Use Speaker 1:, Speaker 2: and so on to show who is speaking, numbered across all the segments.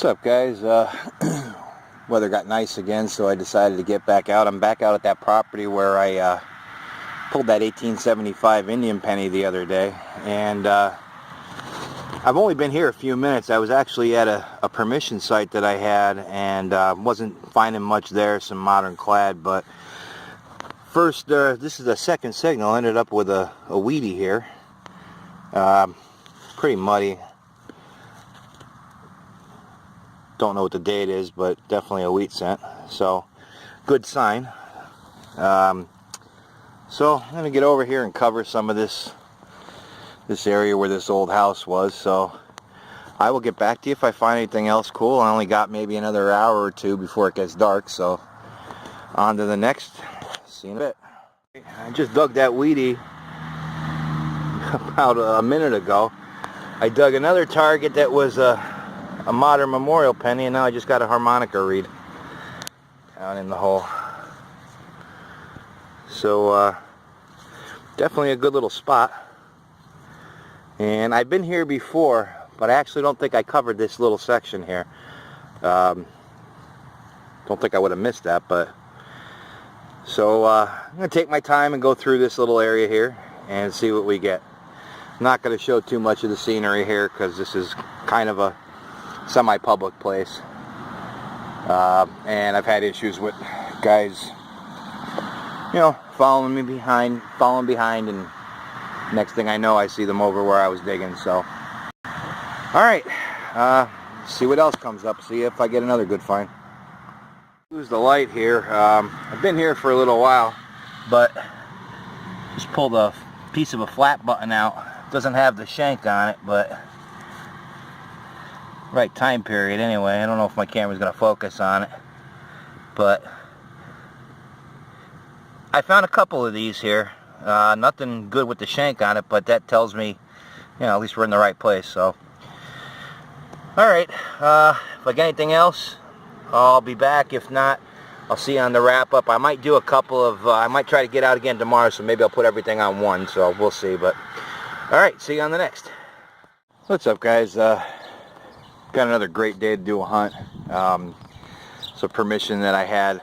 Speaker 1: What's up, guys? Weather got nice again, so I decided to get back out. I'm back out at that property where I pulled that 1875 Indian penny the other day, and I've only been here a few minutes. I was actually at a permission site that I had, and wasn't finding much there, some modern clad, but first, this is the second signal. I ended up with a weedy here. Pretty muddy. Don't know what the date is, but definitely a wheat scent, so good sign. So I'm going to get over here and cover some of this area where this old house was, so I will get back to you if I find anything else cool. I only got maybe another hour or two before it gets dark, so on to the next. See you in a bit. I just dug that weedy about a minute ago. I dug another target that was a modern memorial penny, and now I just got a harmonica reed down in the hole. So definitely a good little spot, and I've been here before, but I actually don't think I covered this little section here. Don't think I would have missed that, but so I'm gonna take my time and go through this little area here and see what we get. I'm not going to show too much of the scenery here because this is kind of a semi-public place, and I've had issues with guys, you know, following behind, and next thing I know, I see them over where I was digging. So, all right, see what else comes up. See if I get another good find. Use the light here. I've been here for a little while, but just pulled a piece of a flat button out. Doesn't have the shank on it, but right time period anyway. I don't know if my camera's going to focus on it, but I found a couple of these here. Nothing good with the shank on it, but that tells me, you know, at least we're in the right place. So alright, if I get anything else, I'll be back. If not, I'll see you on the wrap up. I might do a couple of I might try to get out again tomorrow, so maybe I'll put everything on one, so we'll see. But alright, see you on the next. What's up, guys? Got another great day to do a hunt. So permission that I had.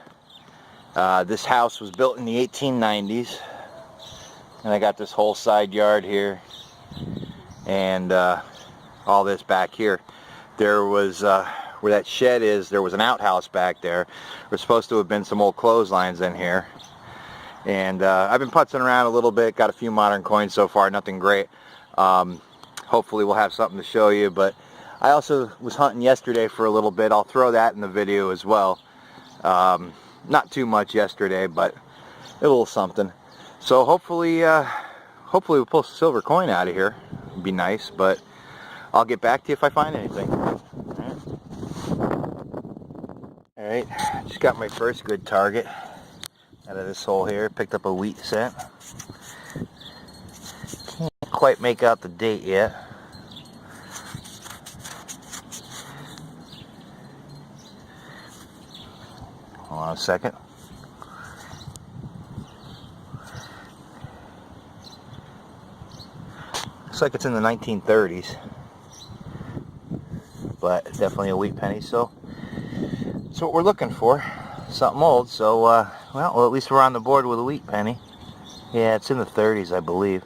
Speaker 1: This house was built in the 1890s, and I got this whole side yard here, and all this back here. There was where that shed is, there was an outhouse back there. There's supposed to have been some old clotheslines in here, and I've been putzing around a little bit. Got a few modern coins so far, nothing great. Hopefully we'll have something to show you, but I also was hunting yesterday for a little bit. I'll throw that in the video as well. Not too much yesterday, but a little something. So hopefully we'll pull a silver coin out of here. It'd be nice, but I'll get back to you if I find anything. Alright, just got my first good target out of this hole here. Picked up a wheat scent. Can't quite make out the date yet. Hold on a second. Looks like it's in the 1930s, but definitely a wheat penny. So that's what we're looking for. Something old. So well, at least we're on the board with a wheat penny. Yeah, it's in the 30s, I believe.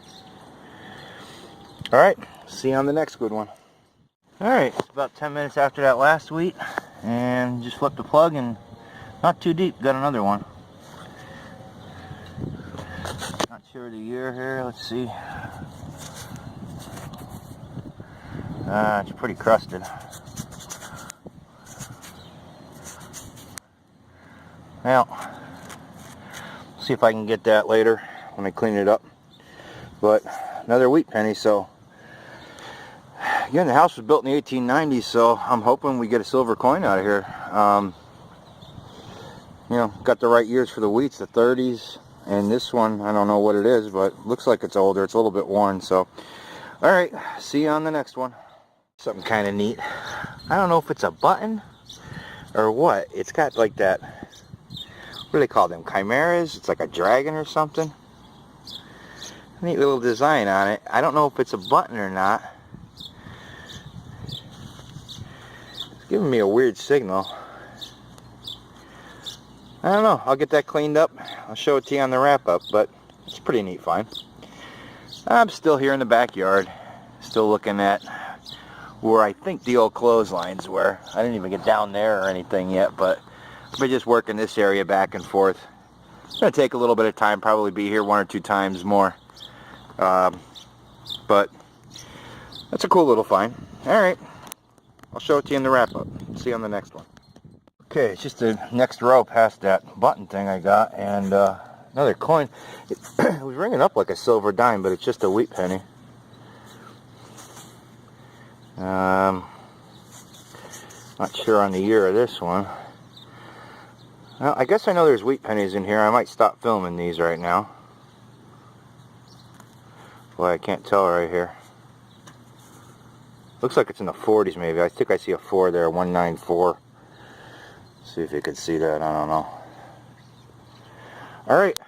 Speaker 1: All right, see you on the next good one. All right, it's about 10 minutes after that last wheat, and just flipped the plug, and not too deep, got another one. Not sure of the year here, let's see. It's pretty crusted. Well, see if I can get that later when I clean it up. But another wheat penny. So again, the house was built in the 1890s, so I'm hoping we get a silver coin out of here. You know, got the right years for the wheats, the 30s, and this one, I don't know what it is, but looks like it's older. It's a little bit worn. So alright, see you on the next one. Something kind of neat. I don't know if it's a button or what. It's got like that, what do they call them, chimeras? It's like a dragon or something. Neat little design on it. I don't know if it's a button or not. It's giving me a weird signal. I don't know. I'll get that cleaned up. I'll show it to you on the wrap-up, but it's a pretty neat find. I'm still here in the backyard, still looking at where I think the old clotheslines were. I didn't even get down there or anything yet, but we're just working this area back and forth. It's going to take a little bit of time, probably be here 1 or 2 times more. But that's a cool little find. Alright, I'll show it to you in the wrap-up. See you on the next one. Okay, it's just the next row past that button thing I got, and another coin. It was ringing up like a silver dime, but it's just a wheat penny. Not sure on the year of this one. Well, I guess I know there's wheat pennies in here. I might stop filming these right now. Boy, I can't tell right here. Looks like it's in the 40s maybe. I think I see a 4 there, 194. See if you can see that. I don't know. Alright.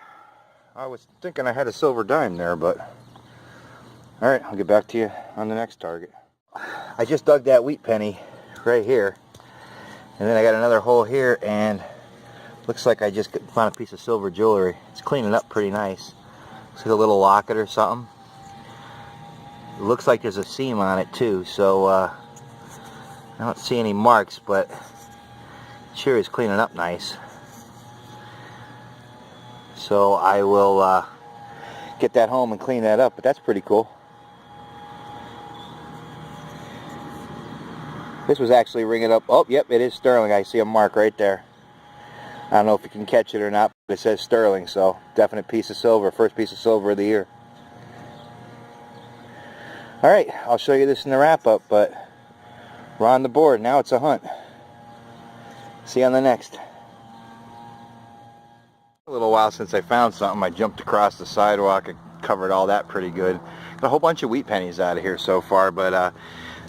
Speaker 1: I was thinking I had a silver dime there, but... Alright, I'll get back to you on the next target. I just dug that wheat penny right here. And then I got another hole here, and looks like I just found a piece of silver jewelry. It's cleaning up pretty nice. Looks like a little locket or something. It looks like there's a seam on it too, so I don't see any marks, but it sure is cleaning up nice. So I will get that home and clean that up, but that's pretty cool. This was actually ringing up. Oh, yep, it is sterling. I see a mark right there. I don't know if you can catch it or not, but it says sterling, so definite piece of silver. First piece of silver of the year. Alright, I'll show you this in the wrap-up, but we're on the board. Now it's a hunt. See you on the next. A little while since I found something. I jumped across the sidewalk and covered all that pretty good. Got a whole bunch of wheat pennies out of here so far, but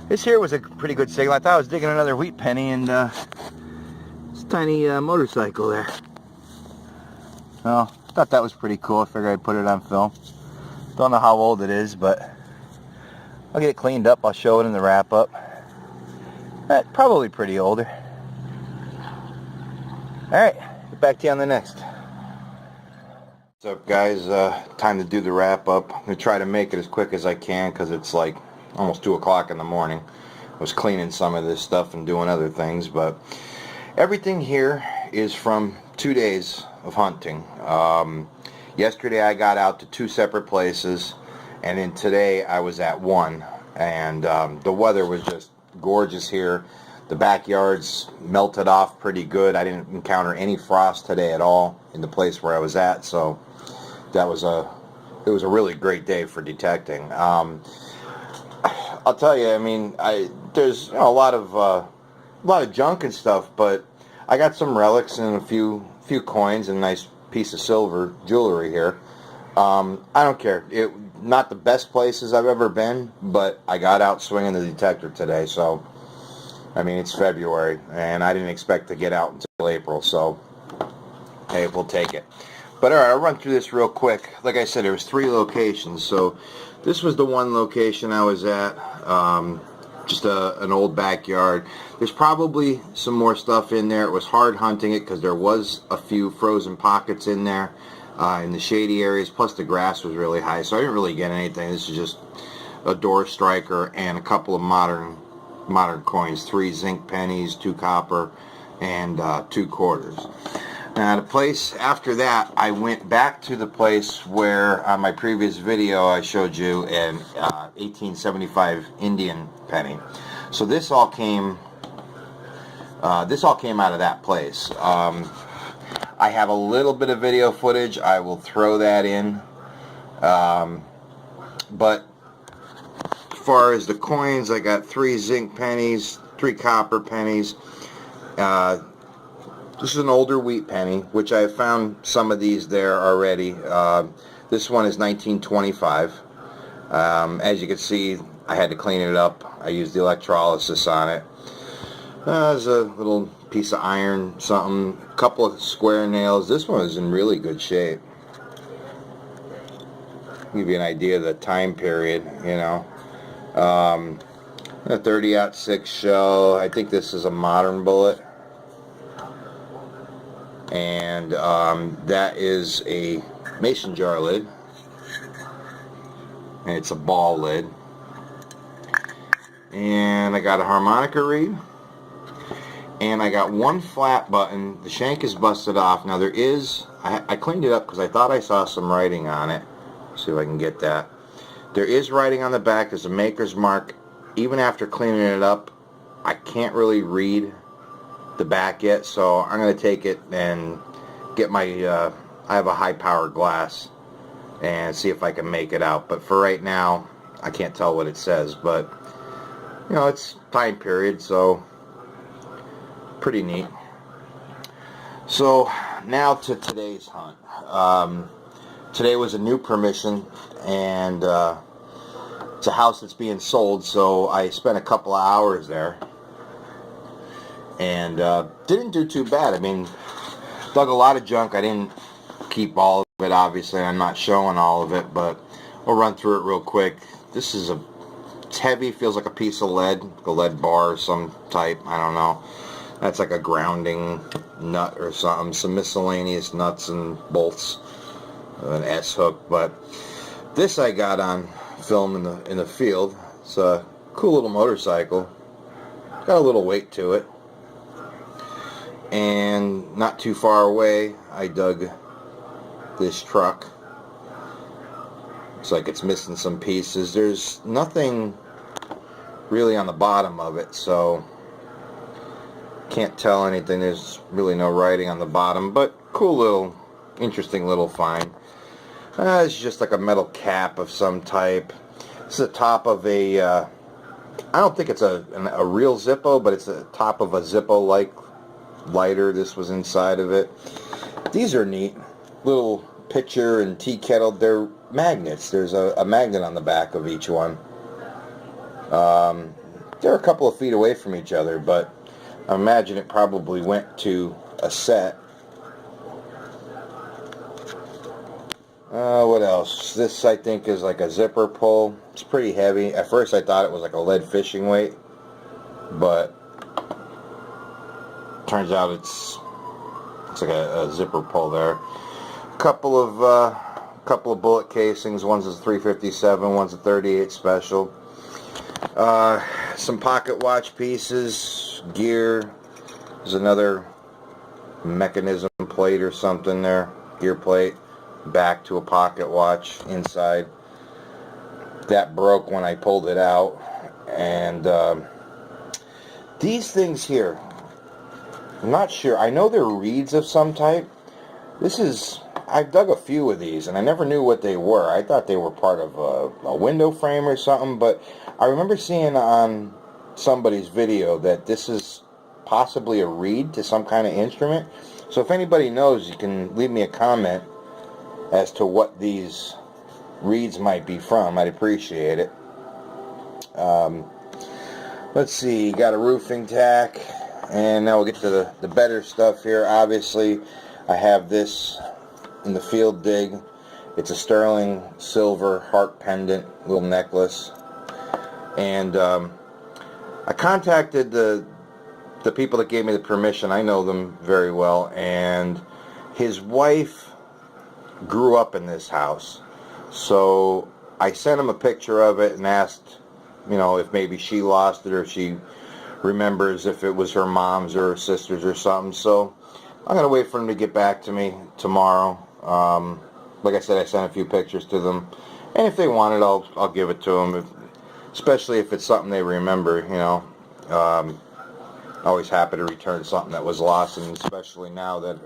Speaker 1: this here was a pretty good signal. I thought I was digging another wheat penny, and this tiny motorcycle there. Well, I thought that was pretty cool. I figured I'd put it on film. Don't know how old it is, but I'll get it cleaned up. I'll show it in the wrap-up. Probably pretty older. Alright, get back to you on the next. What's up, guys? Time to do the wrap-up. I'm going to try to make it as quick as I can because it's like almost 2 o'clock in the morning. I was cleaning some of this stuff and doing other things, but everything here is from 2 days of hunting. Yesterday I got out to 2 separate places, and then today I was at 1, and the weather was just gorgeous here. The backyards melted off pretty good. I didn't encounter any frost today at all in the place where I was at, so it was a really great day for detecting. I'll tell you, I mean, there's a lot of junk and stuff, but I got some relics and a few coins and a nice piece of silver jewelry here. I don't care. Not the best places I've ever been, but I got out swinging the detector today, so I mean, it's February, and I didn't expect to get out until April, so hey, we'll take it. But alright, I'll run through this real quick. Like I said, there was 3 locations, so this was the one location I was at, just an old backyard. There's probably some more stuff in there. It was hard hunting it because there was a few frozen pockets in there in the shady areas, plus the grass was really high, so I didn't really get anything. This is just a door striker and a couple of modern coins, 3 zinc pennies, 2 copper, and 2 quarters. Now the place after that, I went back to the place where on my previous video I showed you an 1875 Indian penny. So this all came out of that place. I have a little bit of video footage. I will throw that in. But as far as the coins, I got 3 zinc pennies, 3 copper pennies. This is an older wheat penny, which I have found some of these there already. This one is 1925. As you can see, I had to clean it up. I used the electrolysis on it. There's a little piece of iron, something, a couple of square nails. This one is in really good shape. Give you an idea of the time period, you know. A 30-06 shell. I think this is a modern bullet. And that is a mason jar lid. And it's a ball lid. And I got a harmonica reed. And I got one flat button. The shank is busted off. Now there is, I cleaned it up because I thought I saw some writing on it. Let's see if I can get that. There is writing on the back. There's a maker's mark. Even after cleaning it up, I can't really read the back yet, so I'm going to take it and get my, I have a high-powered glass, and see if I can make it out. But for right now, I can't tell what it says, but, you know, it's time period, so pretty neat. So, now to today's hunt. Today was a new permission, and it's a house that's being sold, so I spent a couple of hours there, and didn't do too bad. I mean, dug a lot of junk. I didn't keep all of it, obviously. I'm not showing all of it, but we'll run through it real quick. This is it's heavy, feels like a piece of lead, like a lead bar of some type, I don't know. That's like a grounding nut or something, some miscellaneous nuts and bolts, an S-hook, but this I got on film in the field. It's a cool little motorcycle, got a little weight to it, and not too far away I dug this truck. Looks like it's missing some pieces. There's nothing really on the bottom of it, so can't tell anything. There's really no writing on the bottom, but cool little, interesting little find. It's just like a metal cap of some type. It's the top of a, I don't think it's a real Zippo, but it's the top of a Zippo-like lighter. This was inside of it. These are neat. Little pitcher and tea kettle. They're magnets. There's a magnet on the back of each one. They're a couple of feet away from each other, but I imagine it probably went to a set. What else? This, I think, is like a zipper pull. It's pretty heavy. At first I thought it was like a lead fishing weight, but turns out it's like a zipper pull there. Couple of bullet casings. One's a 357, one's a 38 special. Some pocket watch pieces, gear. There's another mechanism plate or something there, gear plate. Back to a pocket watch inside. That broke when I pulled it out. And these things here, I'm not sure. I know they're reeds of some type. I've dug a few of these, and I never knew what they were. I thought they were part of a window frame or something, but I remember seeing on somebody's video that this is possibly a reed to some kind of instrument. So if anybody knows, you can leave me a comment as to what these reeds might be from. I'd appreciate it. Let's see, got a roofing tack, and now we'll get to the better stuff here. Obviously, I have this in the field dig. It's a sterling silver heart pendant, little necklace, and I contacted the people that gave me the permission. I know them very well, and his wife grew up in this house, so I sent him a picture of it and asked, you know, if maybe she lost it or she remembers if it was her mom's or her sister's or something. So I'm gonna wait for him to get back to me tomorrow. Like I said, I sent a few pictures to them, and if they want it, I'll give it to them, especially if it's something they remember, you know. Always happy to return something that was lost, and especially now that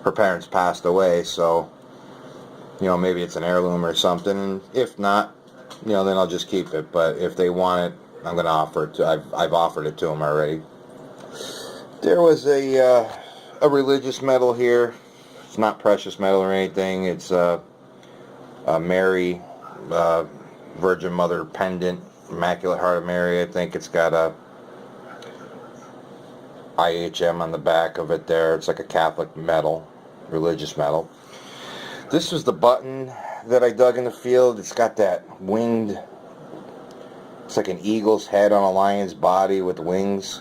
Speaker 1: her parents passed away, so, you know, maybe it's an heirloom or something, and if not, you know, then I'll just keep it. But if they want it, I'm going to offer it to, I've offered it to them already. There was a religious medal here. It's not precious metal or anything. It's a Mary, Virgin Mother pendant, Immaculate Heart of Mary. I think it's got a IHM on the back of it there. It's like a Catholic medal, religious medal. This was the button that I dug in the field. It's got that winged It's like an eagle's head on a lion's body with wings.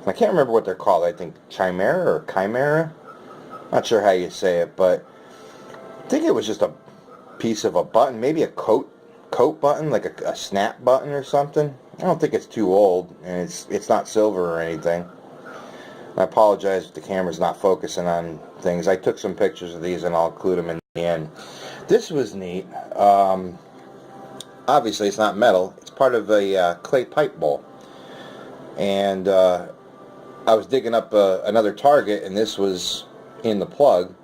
Speaker 1: I can't remember what they're called. I think chimera or chimera. Not sure how you say it, but I think it was just a piece of a button, maybe a coat button, like a snap button or something. I don't think it's too old, and it's not silver or anything. I apologize if the camera's not focusing on things. I took some pictures of these, and I'll include them in the end. This was neat. Obviously, it's not metal. It's part of a clay pipe bowl. And I was digging up another target, and this was in the plug.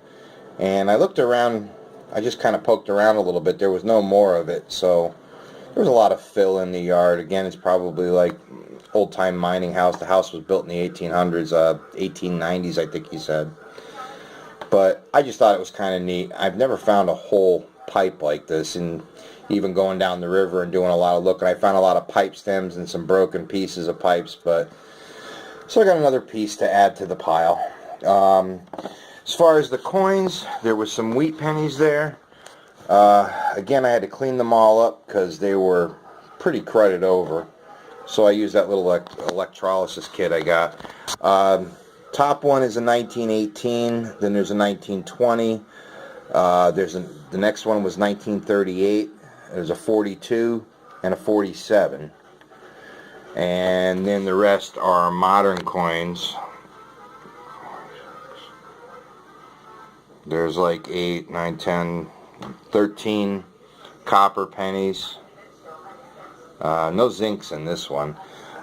Speaker 1: And I looked around. I just kind of poked around a little bit. There was no more of it, so there was a lot of fill in the yard. Again, it's probably like old-time mining house. The house was built in the 1800s, 1890s, I think he said. But I just thought it was kind of neat. I've never found a whole pipe like this, and even going down the river and doing a lot of looking, I found a lot of pipe stems and some broken pieces of pipes. But so I got another piece to add to the pile. As far as the coins, there was some wheat pennies there. Again, I had to clean them all up because they were pretty crudted over. So I used that little electrolysis kit I got. Top one is a 1918. Then there's a 1920. The next one was 1938. There's a 42 and a 47. And then the rest are modern coins. There's like 8, 9, 10, 13 copper pennies. No zincs in this one.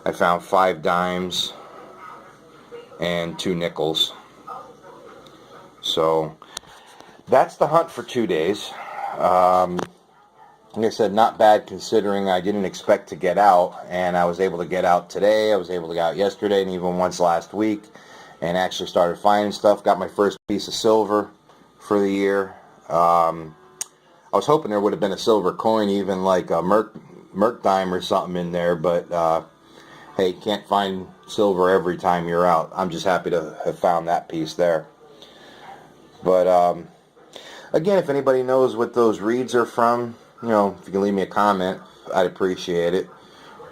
Speaker 1: I found 5 dimes and 2 nickels. So that's the hunt for 2 days. Like I said, not bad considering I didn't expect to get out, and I was able to get out today. I was able to get out yesterday and even once last week, and actually started finding stuff. Got my first piece of silver for the year. I was hoping there would have been a silver coin, even like a Merc dime or something in there, but hey, can't find silver every time you're out. I'm just happy to have found that piece there. But again, if anybody knows what those reeds are from, you know, if you can leave me a comment, I'd appreciate it.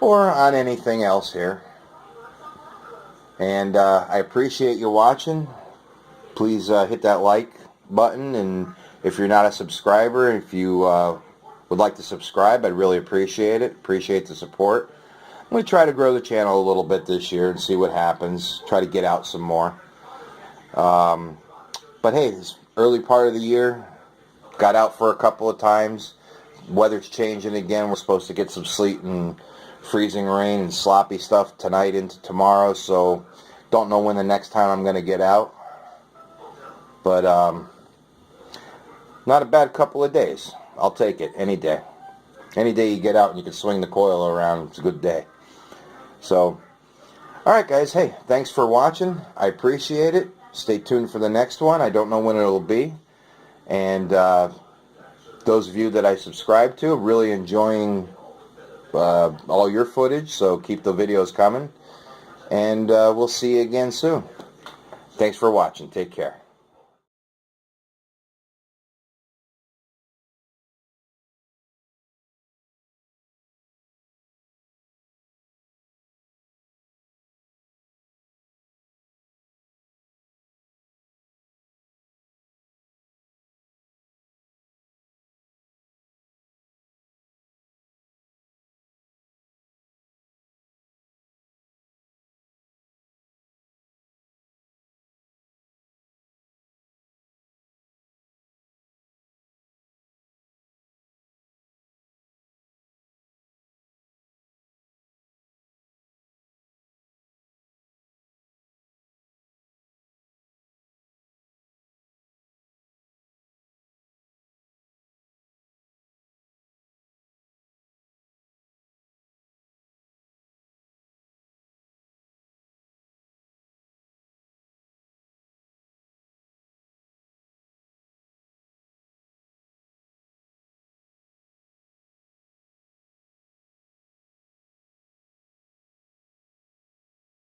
Speaker 1: Or on anything else here. And I appreciate you watching. Please hit that like button, and if you're not a subscriber, if you would like to subscribe, I'd really appreciate it. Appreciate the support. I'm going to try to grow the channel a little bit this year and see what happens. Try to get out some more. But hey, this early part of the year, got out for a couple of times. Weather's changing again. We're supposed to get some sleet and freezing rain and sloppy stuff tonight into tomorrow, so don't know when the next time I'm going to get out. But not a bad couple of days. I'll take it any day. Any day you get out and you can swing the coil around, it's a good day. So, alright guys, hey, thanks for watching. I appreciate it. Stay tuned for the next one. I don't know when it'll be. And those of you that I subscribe to, really enjoying all your footage, so keep the videos coming. And we'll see you again soon. Thanks for watching. Take care.